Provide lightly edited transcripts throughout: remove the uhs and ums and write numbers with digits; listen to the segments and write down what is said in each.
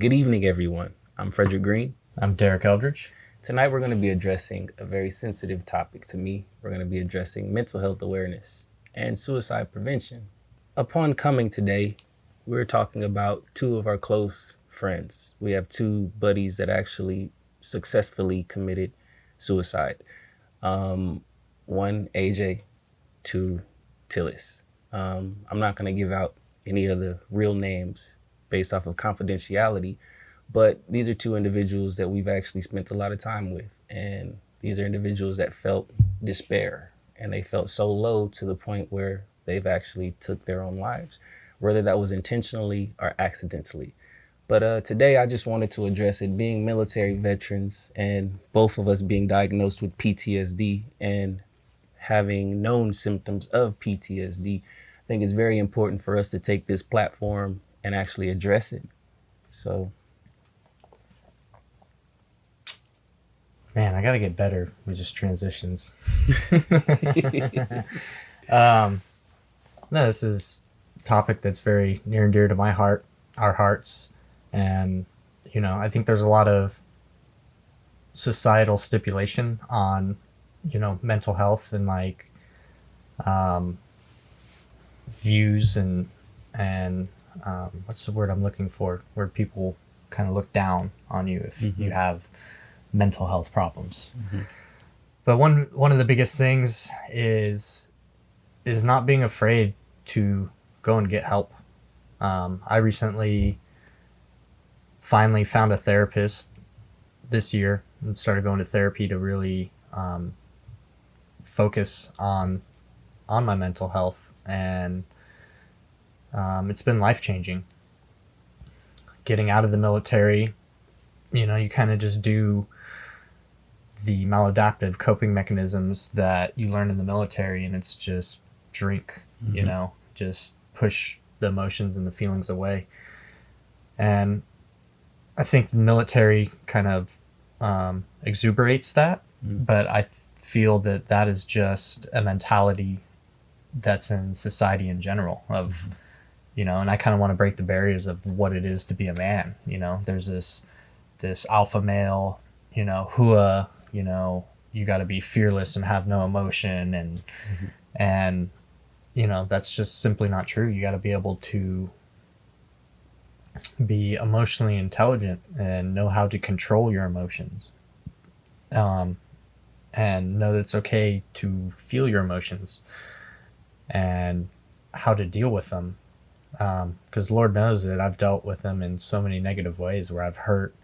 Good evening, everyone. I'm Frederick Green. I'm Derek Eldridge. Tonight, we're going to be addressing a very sensitive topic to me. We're going to be addressing mental health awareness and suicide prevention. Upon coming today, we're talking about two of our close friends. We have two buddies that actually successfully committed suicide. One, AJ, two, Tillis. I'm not going to give out any of the real names based off of confidentiality, but these are two individuals that we've actually spent a lot of time with. And these are individuals that felt despair, and they felt so low to the point where they've actually took their own lives, whether that was intentionally or accidentally. But today I just wanted to address it, being military veterans and both of us being diagnosed with PTSD and having known symptoms of PTSD. I think it's very important for us to take this platform and actually address it. So, man, I got to get better with just transitions. No, this is a topic that's very near and dear to my heart, our hearts. And, I think there's a lot of societal stipulation on, mental health and views and what's the word I'm looking for, where people kind of look down on you if you have mental health problems. But one of the biggest things is not being afraid to go and get help. I recently finally found a therapist this year and started going to therapy to really focus on my mental health, and it's been life-changing. Getting out of the military, you kind of just do the maladaptive coping mechanisms that you learn in the military, and it's just drink, just push the emotions and the feelings away. And I think the military kind of exuberates that, but I feel that is just a mentality that's in society in general of, and I kind of want to break the barriers of what it is to be a man. There's this alpha male, hua, you got to be fearless and have no emotion. And, that's just simply not true. You got to be able to be emotionally intelligent and know how to control your emotions. And know that it's okay to feel your emotions and how to deal with them. Because Lord knows that I've dealt with them in so many negative ways where I've hurt,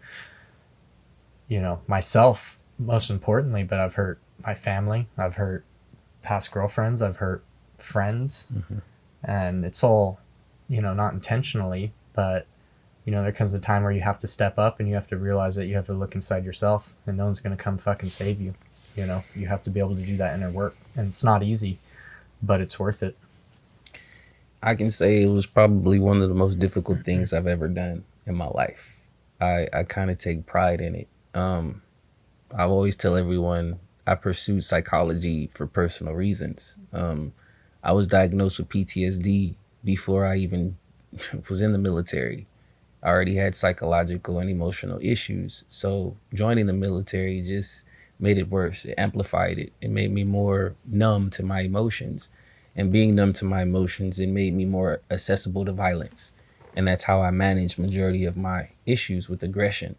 myself most importantly, but I've hurt my family, I've hurt past girlfriends, I've hurt friends, and it's all, not intentionally, but there comes a time where you have to step up and you have to realize that you have to look inside yourself, and no one's going to come fucking save you. You have to be able to do that inner work, and it's not easy, but it's worth it. I can say it was probably one of the most difficult things I've ever done in my life. I kind of take pride in it. I always tell everyone I pursued psychology for personal reasons. I was diagnosed with PTSD before I even was in the military. I already had psychological and emotional issues. So joining the military just made it worse. It amplified it. It made me more numb to my emotions. And being numb to my emotions, it made me more accessible to violence. And that's how I managed majority of my issues with aggression.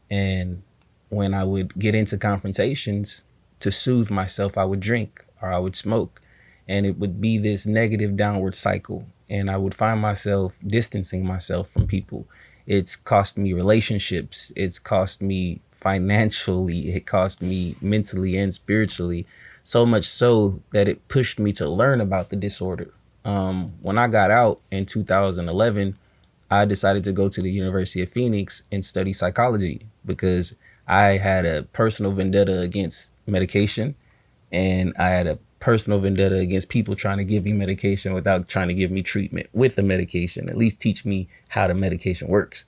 And when I would get into confrontations, to soothe myself, I would drink or I would smoke. And it would be this negative downward cycle. And I would find myself distancing myself from people. It's cost me relationships. It's cost me financially. It cost me mentally and spiritually. So much so that it pushed me to learn about the disorder. When I got out in 2011, I decided to go to the University of Phoenix and study psychology because I had a personal vendetta against medication, and I had a personal vendetta against people trying to give me medication without trying to give me treatment with the medication, at least teach me how the medication works.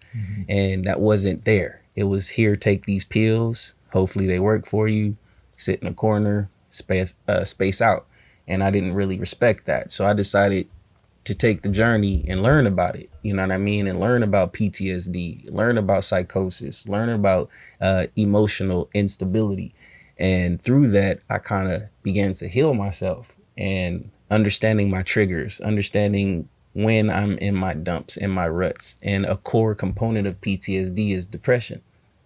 And that wasn't there. It was here, take these pills. Hopefully they work for you. Sit in a corner, space out. And I didn't really respect that. So I decided to take the journey and learn about it. You know what I mean? And learn about PTSD, learn about psychosis, learn about emotional instability. And through that, I kind of began to heal myself and understanding my triggers, understanding when I'm in my dumps, in my ruts. And a core component of PTSD is depression.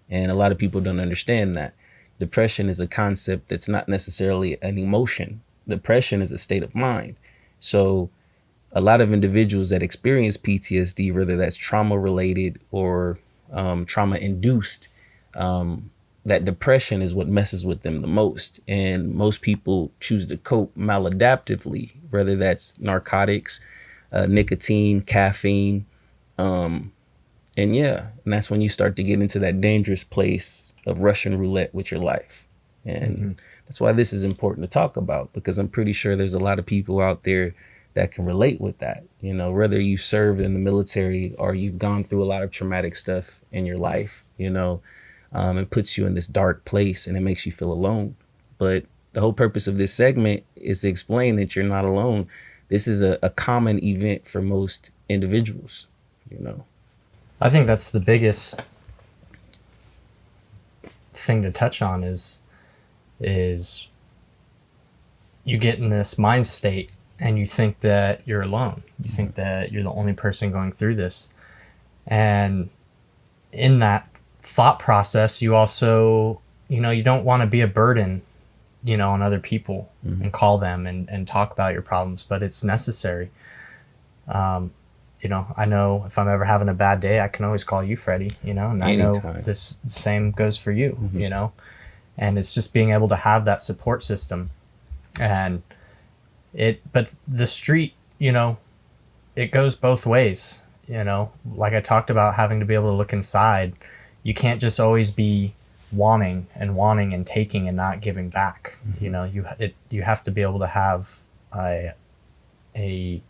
And a lot of people don't understand that. Depression is a concept that's not necessarily an emotion. Depression is a state of mind. So a lot of individuals that experience PTSD, whether that's trauma related or trauma induced, that depression is what messes with them the most. And most people choose to cope maladaptively, whether that's narcotics, nicotine, caffeine. And yeah, and that's when you start to get into that dangerous place of Russian roulette with your life. And that's why this is important to talk about, because I'm pretty sure there's a lot of people out there that can relate with that. You know, whether you served in the military or you've gone through a lot of traumatic stuff in your life, you know, it puts you in this dark place and it makes you feel alone. But the whole purpose of this segment is to explain that you're not alone. This is a common event for most individuals, you know. I think that's the biggest thing to touch on is you get in this mind state and you think that you're alone. You think that you're the only person going through this. And in that thought process, you also, you know, you don't want to be a burden, you know, on other people and call them and talk about your problems, but it's necessary. You know, I know if I'm ever having a bad day, I can always call you, Freddy, you know, and Anytime. I know this same goes for you, you know, and it's just being able to have that support system. And but the street, you know, it goes both ways, you know, like I talked about having to be able to look inside. You can't just always be wanting and taking and not giving back. You know, you have to be able to have a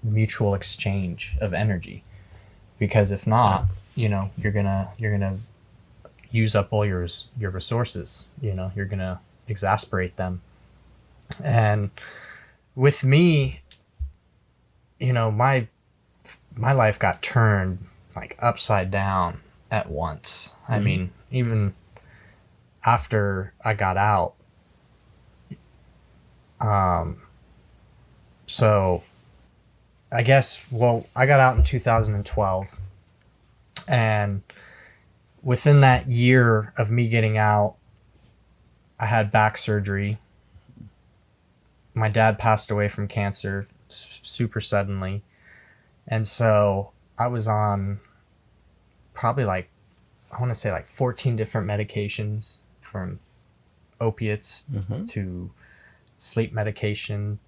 mutual exchange of energy, because if not, you know, you're gonna use up all your resources. You know, you're gonna exasperate them. And with me, you know, my life got turned like upside down at once. I mean, even after I got out, so I guess, well, I got out in 2012, and within that year of me getting out, I had back surgery. My dad passed away from cancer super suddenly. And so I was on probably like, I want to say like 14 different medications, from opiates to sleep medication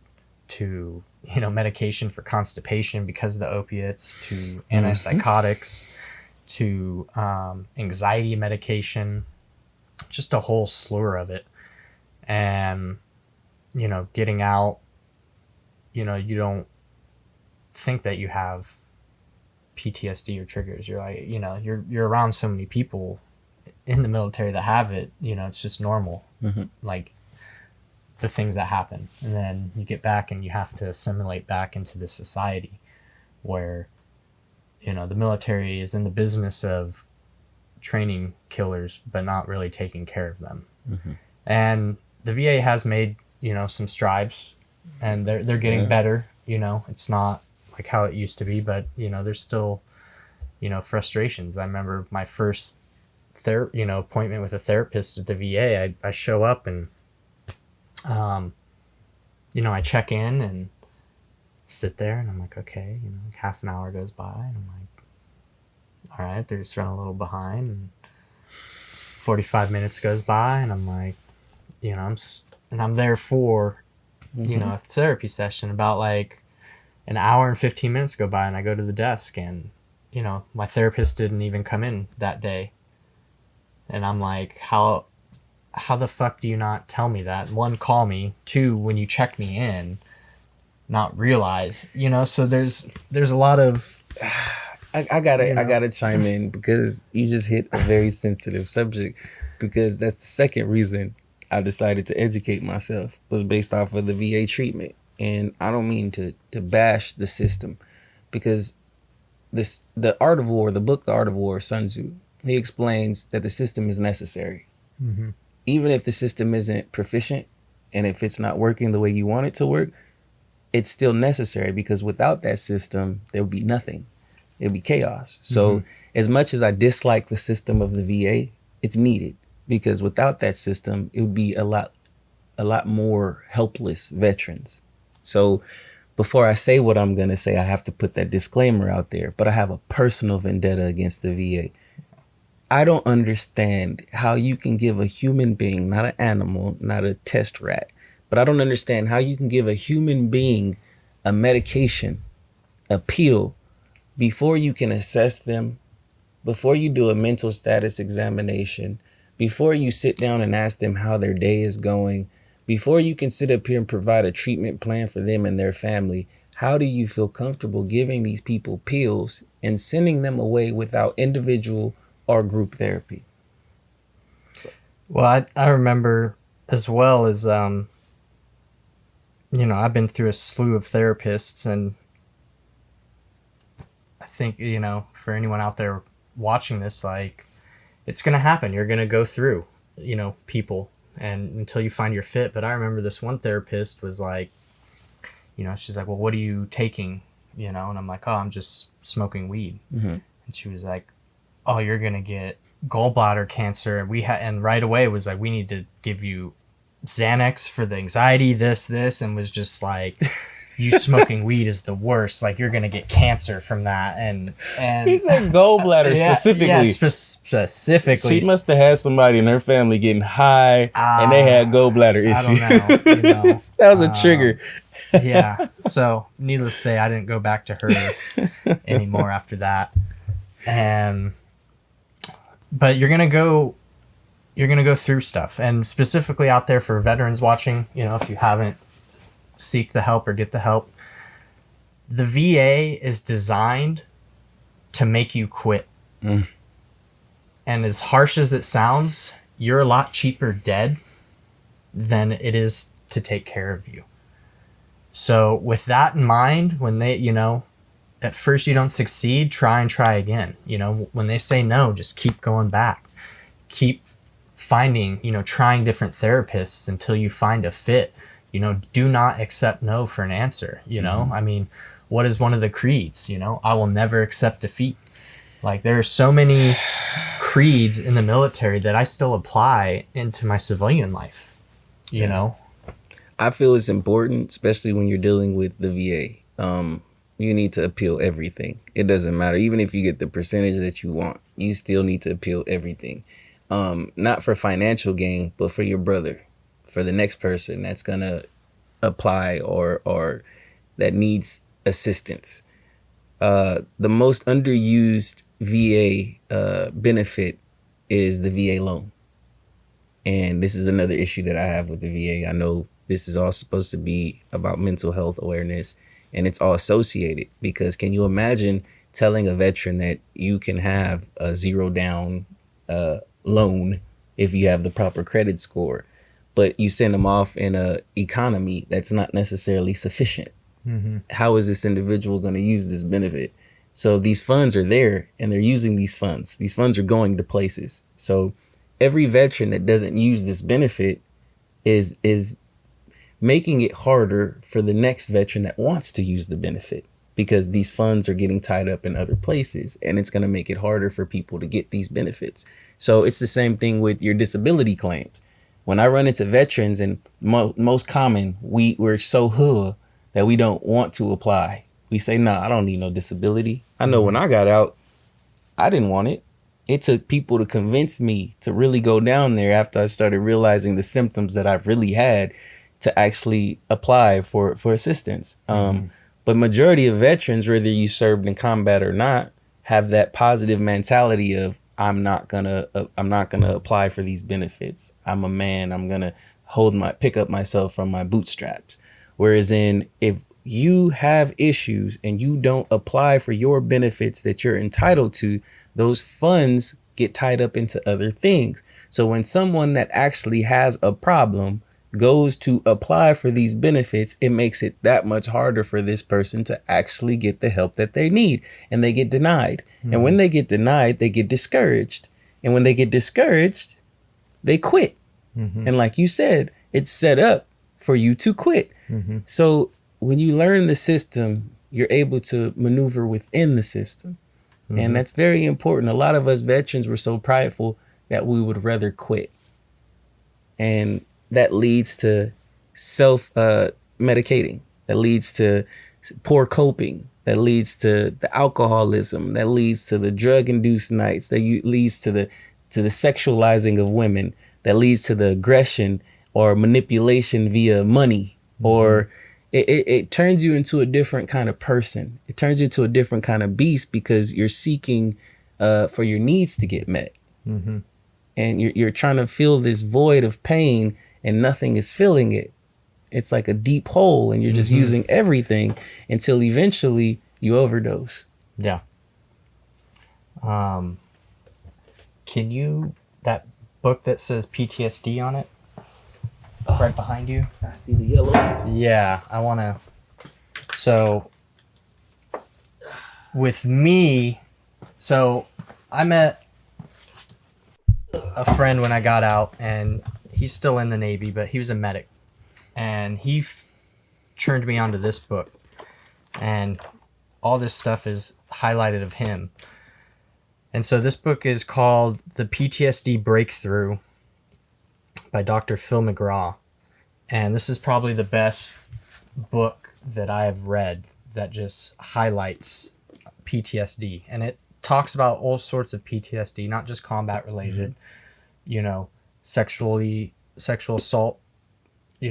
to, you know, medication for constipation because of the opiates, to antipsychotics, to anxiety medication, just a whole slew of it. And, you know, getting out, you know, you don't think that you have PTSD or triggers. You're like, you know, you're around so many people in the military that have it, you know, it's just normal. Like the things that happen. And then you get back and you have to assimilate back into this society where, you know, the military is in the business of training killers, but not really taking care of them. And the VA has made, you know, some strides, and they're getting better. You know, it's not like how it used to be, but, you know, there's still, you know, frustrations. I remember my first appointment with a therapist at the VA. I show up and, you know, I check in and sit there, and I'm like, okay, you know, like half an hour goes by, and I'm like, all right, they're just running a little behind, and 45 minutes goes by, and I'm like, you know, I'm there for, you know, a therapy session. About like an hour and 15 minutes go by, and I go to the desk, and, you know, my therapist didn't even come in that day. And I'm like, how the fuck do you not tell me that? One, call me. Two, when you check me in, not realize, you know. So there's a lot of I gotta chime in, because you just hit a very sensitive subject, because that's the second reason I decided to educate myself, was based off of the VA treatment. and I don't mean to bash the system, because the Art of War, the book The Art of War, Sun Tzu, he explains that the system is necessary. Mm-hmm. Even if the system isn't proficient and if it's not working the way you want it to work, it's still necessary, because without that system, there would be nothing. It would be chaos. So Mm-hmm. as much as I dislike the system of the VA, it's needed, because without that system, it would be a lot more helpless veterans. So before I say what I'm going to say, I have to put that disclaimer out there. But I have a personal vendetta against the VA. I don't understand how you can give a human being, not an animal, not a test rat, but I don't understand how you can give a human being a medication, a pill, before you can assess them, before you do a mental status examination, before you sit down and ask them how their day is going, before you can sit up here and provide a treatment plan for them and their family. How do you feel comfortable giving these people pills and sending them away without individual or group therapy? Well, I remember as well as, I've been through a slew of therapists, and I think, for anyone out there watching this, like, it's going to happen. You're going to go through, people, and until you find your fit. But I remember this one therapist was like, she's like, well, what are you taking? And I'm like, oh, I'm just smoking weed. Mm-hmm. And she was like, oh, you're going to get gallbladder cancer. And right away was like, we need to give you Xanax for the anxiety, this, and was just like, you smoking weed is the worst. Like, you're going to get cancer from that. And He said gallbladder specifically. Yeah, specifically. She must have had somebody in her family getting high and they had gallbladder issues. I don't know. That was a trigger. Yeah. So, needless to say, I didn't go back to her anymore after that. But you're gonna go through stuff, and specifically out there for veterans watching, if you haven't, seek the help or get the help. The VA is designed to make you quit. And as harsh as it sounds, you're a lot cheaper dead than it is to take care of you. So with that in mind, when they, at first you don't succeed, try and try again. When they say no, just keep going back. Keep finding, trying different therapists until you find a fit. Do not accept no for an answer. I mean, what is one of the creeds? I will never accept defeat. Like, there are so many creeds in the military that I still apply into my civilian life, you know? I feel it's important, especially when you're dealing with the VA. You need to appeal everything. It doesn't matter. Even if you get the percentage that you want, you still need to appeal everything. Not for financial gain, but for your brother, for the next person that's going to apply or that needs assistance. The most underused VA benefit is the VA loan. And this is another issue that I have with the VA. I know this is all supposed to be about mental health awareness, and it's all associated, because can you imagine telling a veteran that you can have a zero down loan if you have the proper credit score, but you send them off in a economy that's not necessarily sufficient? Mm-hmm. How is this individual going to use this benefit? So these funds are there, and they're using these funds. These funds are going to places. So every veteran that doesn't use this benefit is making it harder for the next veteran that wants to use the benefit, because these funds are getting tied up in other places, and it's going to make it harder for people to get these benefits. So it's the same thing with your disability claims. When I run into veterans, and most common, we're so hood that we don't want to apply. We say, nah, I don't need no disability. I know when I got out, I didn't want it. It took people to convince me to really go down there after I started realizing the symptoms that I've really had to actually apply for assistance. But majority of veterans, whether you served in combat or not, have that positive mentality of, I'm not gonna apply for these benefits. I'm a man. I'm gonna pick up myself from my bootstraps. Whereas if you have issues and you don't apply for your benefits that you're entitled to, those funds get tied up into other things. So when someone that actually has a problem goes to apply for these benefits, it makes it that much harder for this person to actually get the help that they need. And they get denied. And when they get denied, they get discouraged. And when they get discouraged, they quit. And like you said, it's set up for you to quit. So when you learn the system, you're able to maneuver within the system. And that's very important. A lot of us veterans were so prideful that we would rather quit. And that leads to self medicating. That leads to poor coping. That leads to the alcoholism. That leads to the drug induced nights. That leads to the sexualizing of women. That leads to the aggression or manipulation via money. Or it turns you into a different kind of person. It turns you into a different kind of beast because you're seeking for your needs to get met. And you're trying to fill this void of pain and nothing is filling it. It's like a deep hole and you're just using everything until eventually you overdose. Yeah. Can you, that book that says PTSD on it, right behind you? I see the yellow. Yeah, I want to. So, with me, so I met a friend when I got out, and he's still in the Navy, but he was a medic. And he turned me onto this book. And all this stuff is highlighted of him. And so this book is called The PTSD Breakthrough by Dr. Phil McGraw. And this is probably the best book that I have read that just highlights PTSD. And it talks about all sorts of PTSD, not just combat related, sexual assault,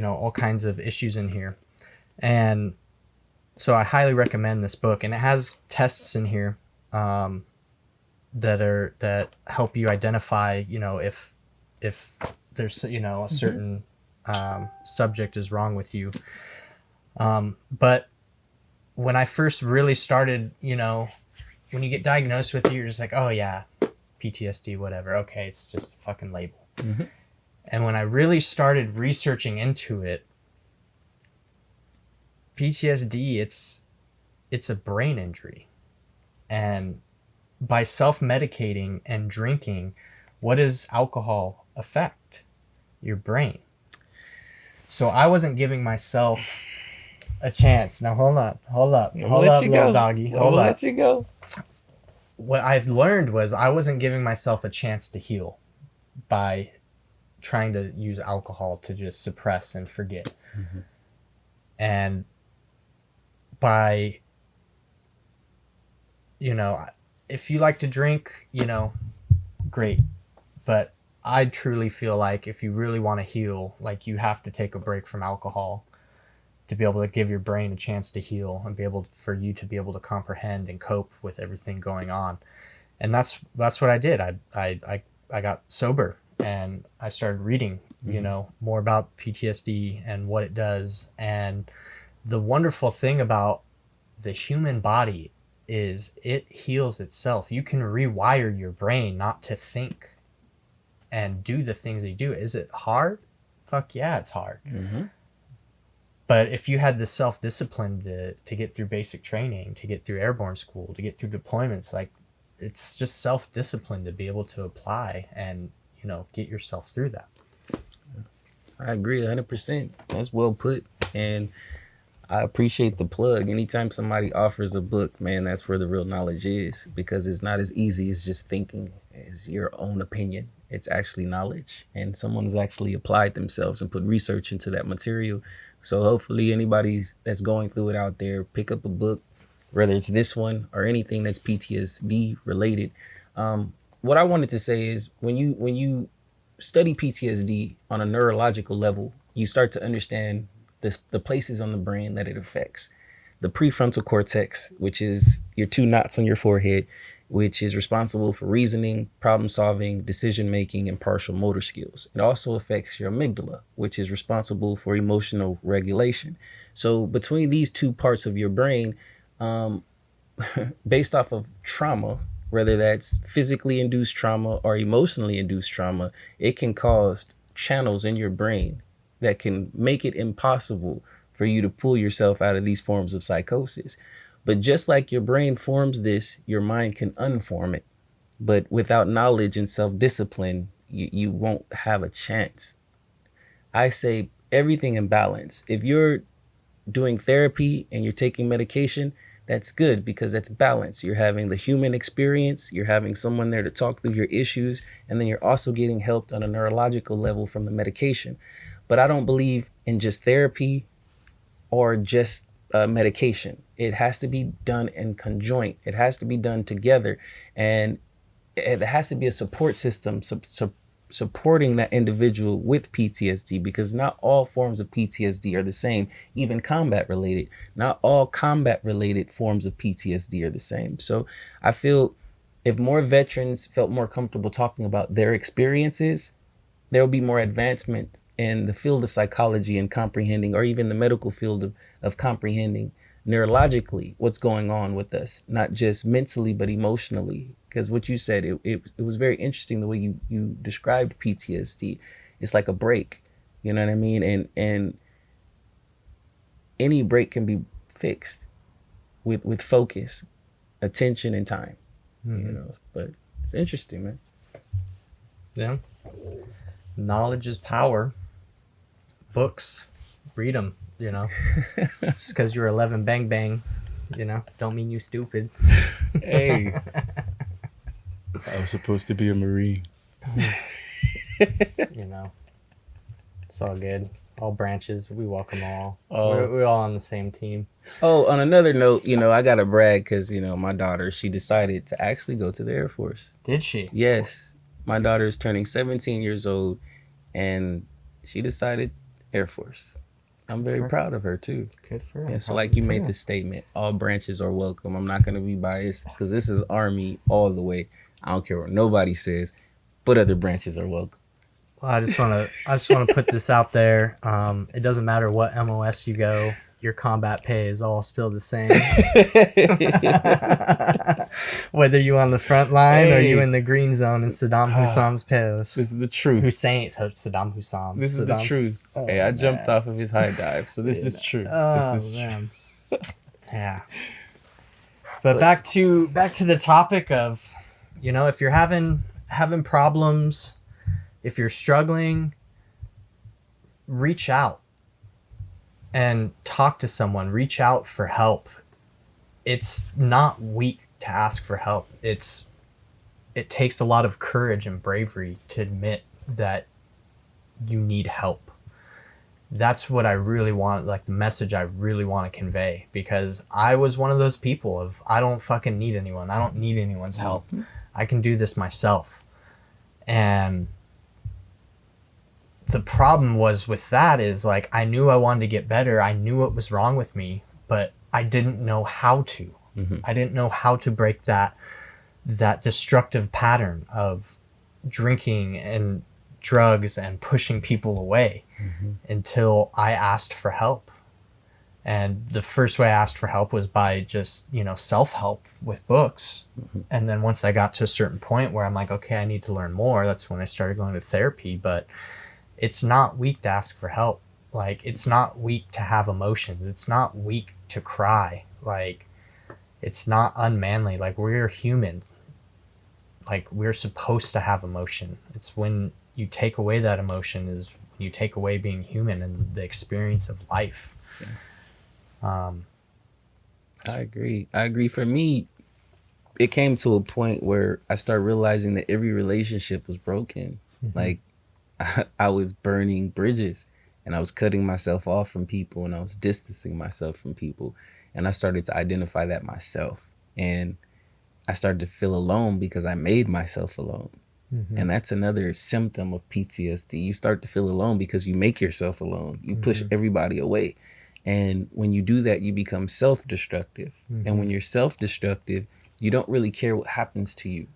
all kinds of issues in here. And so I highly recommend this book. And it has tests in here that help you identify, if there's, a certain subject is wrong with you. But when I first really started, when you get diagnosed with it, you're just like, oh yeah, PTSD, whatever. Okay, it's just a fucking label. And when I really started researching into it, PTSD, it's a brain injury. And by self-medicating and drinking, what does alcohol affect? Your brain. So I wasn't giving myself a chance. Now hold up, little doggy. Hold up. Let you go. What I've learned was I wasn't giving myself a chance to heal by trying to use alcohol to just suppress and forget. And by, if you like to drink, great. But I truly feel like if you really want to heal, like you have to take a break from alcohol to be able to give your brain a chance to heal and for you to be able to comprehend and cope with everything going on. And that's what I did. I got sober and I started reading, more about PTSD and what it does. And the wonderful thing about the human body is it heals itself. You can rewire your brain not to think and do the things that you do. Is it hard? Fuck yeah, it's hard. But if you had the self-discipline to get through basic training, to get through airborne school, to get through deployments, like it's just self-discipline to be able to apply and, get yourself through that. I agree 100%. That's well put. And I appreciate the plug. Anytime somebody offers a book, man, that's where the real knowledge is, because it's not as easy as just thinking as your own opinion. It's actually knowledge, and someone has actually applied themselves and put research into that material. So hopefully anybody that's going through it out there, pick up a book, whether it's this one or anything that's PTSD related. What I wanted to say is when you study PTSD on a neurological level, you start to understand the places on the brain that it affects. The prefrontal cortex, which is your two knots on your forehead, which is responsible for reasoning, problem solving, decision making, and partial motor skills. It also affects your amygdala, which is responsible for emotional regulation. So between these two parts of your brain, based off of trauma, whether that's physically induced trauma or emotionally induced trauma, it can cause channels in your brain that can make it impossible for you to pull yourself out of these forms of psychosis. But just like your brain forms this, your mind can unform it. But without knowledge and self-discipline, you won't have a chance. I say everything in balance. If you're doing therapy and you're taking medication, that's good because that's balance. You're having the human experience, you're having someone there to talk through your issues, and then you're also getting helped on a neurological level from the medication. But I don't believe in just therapy or just medication. It has to be done in conjoint. It has to be done together, and it has to be a support system supporting that individual with PTSD, because not all forms of PTSD are the same, even combat related. Not all combat related forms of PTSD are the same. So I feel if more veterans felt more comfortable talking about their experiences, there will be more advancement in the field of psychology and comprehending, or even the medical field of comprehending neurologically what's going on with us, not just mentally, but emotionally. Because what you said, it was very interesting the way you described PTSD. It's like a break, you know what I mean? And any break can be fixed with focus, attention, and time, you know. But it's interesting, man. Yeah. Knowledge is power. Books, read them, you know. Just because you're 11 bang bang, you know, don't mean you stupid. Hey, I was supposed to be a Marine. You know, it's all good. All branches, we welcome all. Oh. We're all on the same team. Oh, on another note, you know, I got to brag because, you know, my daughter, she decided to actually go to the Air Force. Did she? Yes. My daughter is turning 17 years old, and she decided Air Force. I'm very proud of her, too. Good for her. Yeah, so like you made the statement, all branches are welcome. I'm not going to be biased because this is Army all the way. I don't care what nobody says, but other branches are welcome. Well, I just want to put this out there. It doesn't matter what MOS you go, your combat pay is all still the same. Whether you on the front line or you in the green zone in Saddam Hussein's post. This is the truth. Saddam Hussein. This is the truth. Oh, hey, I jumped off of his high dive, so this is true. Oh, this is man. Yeah. But back to the topic of, you know, if you're having problems, if you're struggling, reach out and talk to someone. Reach out for help. It's not weak to ask for help. It takes a lot of courage and bravery to admit that you need help. That's what I really want, like the message I really want to convey, because I was one of those people of, I don't fucking need anyone. I don't need anyone's help. I can do this myself. And the problem was with that is, like, I knew I wanted to get better. I knew what was wrong with me, but I didn't know how to. I didn't know how to break that destructive pattern of drinking and drugs and pushing people away until I asked for help. And the first way I asked for help was by just, you know, self-help with books. And then once I got to a certain point where I'm like, okay, I need to learn more, that's when I started going to therapy. But it's not weak to ask for help. Like, it's not weak to have emotions. It's not weak to cry. Like, it's not unmanly. Like, we're human. Like, we're supposed to have emotion. It's when you take away that emotion is when you take away being human and the experience of life. I agree. For me, it came to a point where I started realizing that every relationship was broken. Like, I was burning bridges, and I was cutting myself off from people, and I was distancing myself from people. And I started to identify that myself. And I started to feel alone because I made myself alone. And that's another symptom of PTSD. You start to feel alone because you make yourself alone. You push everybody away. And when you do that, you become self-destructive. And when you're self-destructive, you don't really care what happens to you.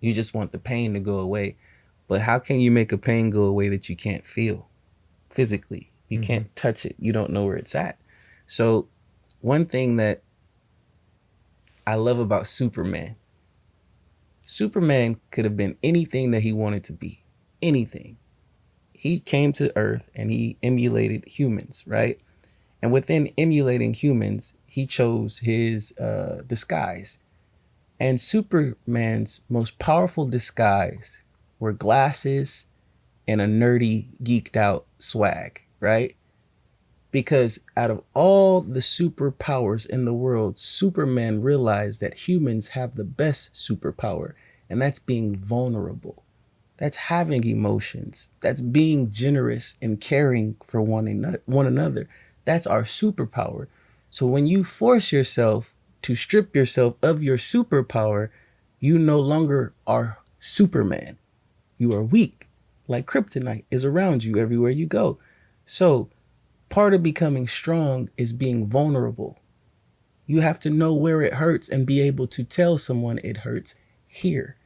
You just want the pain to go away. But how can you make a pain go away that you can't feel physically? You can't touch it. You don't know where it's at. So one thing that I love about Superman could have been anything that he wanted to be. Anything. he came to Earth and he emulated humans, right? And within emulating humans, he chose his disguise. And Superman's most powerful disguise were glasses and a nerdy, geeked out swag, right? Because out of all the superpowers in the world, Superman realized that humans have the best superpower, and that's being vulnerable. That's having emotions. That's being generous and caring for one another. That's our superpower. So when you force yourself to strip yourself of your superpower, you no longer are Superman. You are weak. Like kryptonite is around you everywhere you go. So part of becoming strong is being vulnerable. You have to know where it hurts and be able to tell someone it hurts here.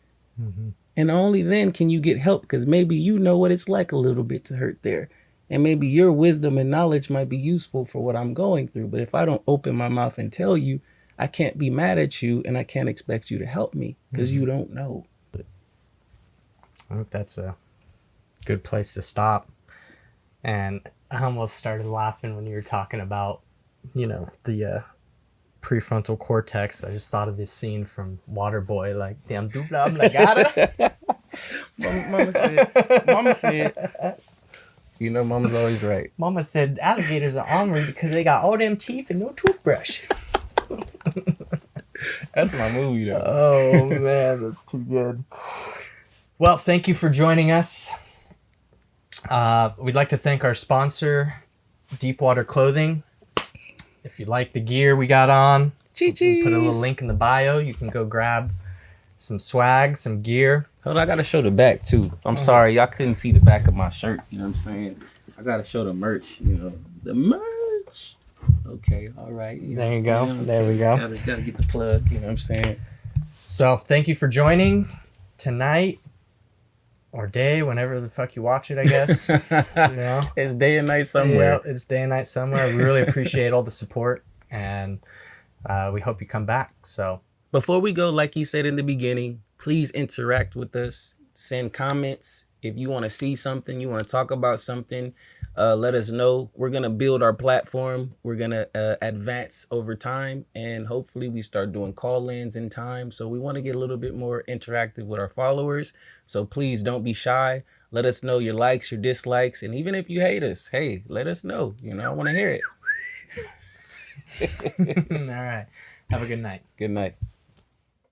Mm-hmm. And only then can you get help, because maybe you know what it's like a little bit to hurt there. And maybe your wisdom and knowledge might be useful for what I'm going through. But if I don't open my mouth and tell you, I can't be mad at you and I can't expect you to help me because you don't know. I think that's a good place to stop. And I almost started laughing when you were talking about, the prefrontal cortex. I just thought of this scene from Waterboy, like, damn dupla obligada. Mama said, Mama's always right. Mama said alligators are ornery because they got all them teeth and no toothbrush. That's my movie, though. Oh, man, that's too good. Well, thank you for joining us. We'd like to thank our sponsor, Deepwater Clothing. If you like the gear we got on, we'll put a little link in the bio. You can go grab some swag, some gear. Hold on, I gotta show the back too. I'm sorry, y'all couldn't see the back of my shirt. You know what I'm saying? I gotta show the merch. The merch. Okay, all right. There you go. Okay. There we go. Gotta get the plug. You know what I'm saying? So thank you for joining tonight or day, whenever the fuck you watch it. I guess. It's day and night somewhere. Yeah, it's day and night somewhere. We really appreciate all the support, and we hope you come back. So before we go, like he said in the beginning, please interact with us. Send comments. If you want to see something, you want to talk about something, let us know. We're going to build our platform. We're going to advance over time, and hopefully we start doing call-ins in time. So we want to get a little bit more interactive with our followers. So please don't be shy. Let us know your likes, your dislikes, and even if you hate us, hey, let us know. I want to hear it. All right. Have a good night. Good night.